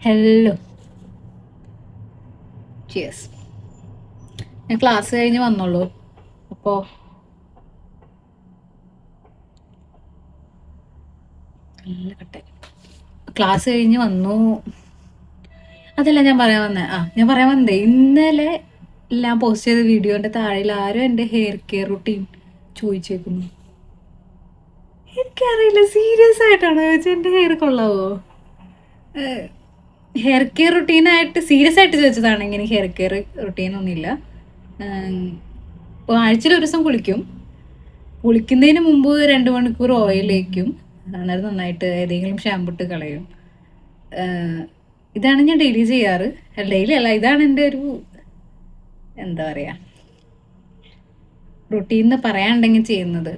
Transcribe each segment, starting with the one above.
Hello, cheers. ഞാൻ class കഴിഞ്ഞ് വന്നുള്ളൂ. അപ്പോൾ ക്ലാസ് കഴിഞ്ഞ് വന്നു. അതല്ല ഞാൻ പറയാൻ വന്നേ ഇന്നലെ ഞാൻ പോസ്റ്റ് ചെയ്ത വീഡിയോന്റെ താഴെ ആരും എൻ്റെ ഹെയർ കെയർ റുട്ടീൻ ചോദിച്ചേക്കുന്നു. എനിക്കറിയില്ല, സീരിയസ് ആയിട്ടാണോ ചോദിച്ചാൽ എൻ്റെ ഹെയർ കൊള്ളാവോ? ഹെയർ കെയർ റുട്ടീനായിട്ട് സീരിയസ് ആയിട്ട് ചോദിച്ചതാണെങ്കിൽ എനിക്ക് ഹെയർ കെയർ റുട്ടീനൊന്നുമില്ല. ആഴ്ചയിൽ ഒരു ദിവസം കുളിക്കുന്നതിന് മുമ്പ് 2 മണിക്കൂർ ഓയിൽ വയ്ക്കും. അന്നേരം നന്നായിട്ട് ഏതെങ്കിലും ഷാമ്പു ഇട്ട് കളയും. ഇതാണ് ഞാൻ ഡെയിലി ചെയ്യാറ്. ഡെയിലി അല്ല, ഇതാണ് എൻ്റെ ഒരു എന്താ പറയുക റുട്ടീൻ എന്ന് പറയാനുണ്ടെങ്കിൽ ചെയ്യുന്നത്.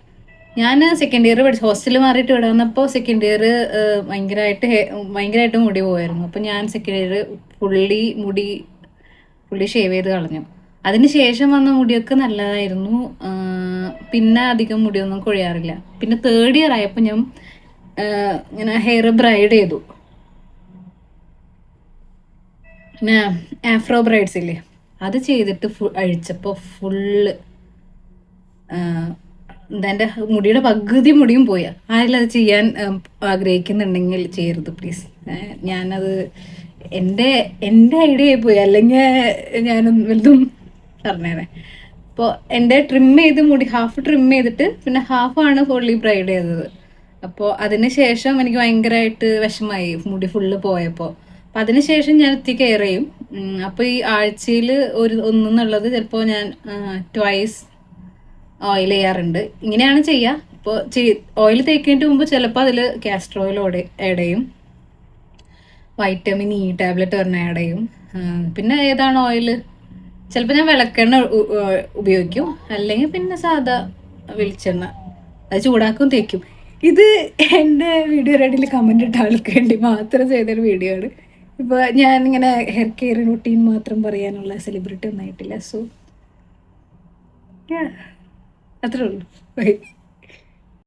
ഞാൻ സെക്കൻഡ് ഇയർ പഠിച്ചു ഹോസ്റ്റലിൽ മാറിയിട്ട് ഇവിടെ വന്നപ്പോൾ സെക്കൻഡ് ഇയർ ഭയങ്കരമായിട്ട് മുടി പോയായിരുന്നു. അപ്പോൾ ഞാൻ സെക്കൻഡ് ഇയർ ഫുള്ളി ഷേവ് ചെയ്ത് കളഞ്ഞു. അതിന് ശേഷം വന്ന മുടിയൊക്കെ നല്ലതായിരുന്നു. പിന്നെ അധികം മുടിയൊന്നും കൊഴിയാറില്ല. പിന്നെ തേർഡ് ഇയർ ആയപ്പോൾ ഞാൻ ഇങ്ങനെ ഹെയർ ബ്രൈഡ് ചെയ്തു. പിന്നെ ആഫ്രോ ബ്രൈഡ്സ് ഇല്ലേ, അത് ചെയ്തിട്ട് അഴിച്ചപ്പോൾ ഫുള്ള് എൻ്റെ മുടിയുടെ പകുതി മുടിയും പോയി. ആരെങ്കിലും അത് ചെയ്യാൻ ആഗ്രഹിക്കുന്നുണ്ടെങ്കിൽ ചെയ്യരുത് പ്ലീസ്. ഞാനത് എൻ്റെ ഐഡിയ ആയി പോയി, അല്ലെങ്കിൽ ഞാൻ വലുതും പറഞ്ഞേനെ. അപ്പോൾ എൻ്റെ ട്രിം ചെയ്ത് മുടി ഹാഫ് ട്രിം ചെയ്തിട്ട് പിന്നെ ഹാഫാണ് ഫുള്ളി ബ്രൈഡ് ചെയ്തത്. അപ്പോൾ അതിന് ശേഷം എനിക്ക് ഭയങ്കരമായിട്ട് വിഷമായി മുടി ഫുള്ള് പോയപ്പോൾ. അപ്പം അതിന് ശേഷം ഞാൻ എത്തി കെയർ ചെയ്യും. അപ്പോൾ ഈ ആഴ്ചയിൽ ഒന്നെന്നുള്ളത് ചിലപ്പോൾ ഞാൻ ട്വൈസ് ഓയിൽ ചെയ്യാറുണ്ട്. ഇങ്ങനെയാണ് ചെയ്യുക. ഇപ്പോൾ ഓയിൽ തേക്കുന്നതിന് മുമ്പ് ചിലപ്പോൾ അതിൽ കാസ്റ്റർ ഓയിൽ ആഡ് ചെയ്യും, വൈറ്റമിൻ ഇ ടാബ്ലറ്റ് ഒരെണ്ണം ആഡ് ചെയ്യും. പിന്നെ ഏതാണ് ഓയിൽ, ചിലപ്പോൾ ഞാൻ വിളക്കെണ്ണ ഉപയോഗിക്കും, അല്ലെങ്കിൽ പിന്നെ സാധാ വെളിച്ചെണ്ണ അത് ചൂടാക്കും തേക്കും. ഇത് എൻ്റെ വീഡിയോ റെഡിയിൽ കമൻ്റ് ഇട്ട ആൾക്ക് വേണ്ടി മാത്രം ചെയ്തൊരു വീഡിയോ ആണ്. ഇപ്പോൾ ഞാനിങ്ങനെ ഹെയർ കെയർ റുട്ടീൻ മാത്രം പറയാനുള്ള സെലിബ്രിറ്റി ഒന്നും ആയിട്ടില്ല. സോ അത്രേ ഉള്ളൂ.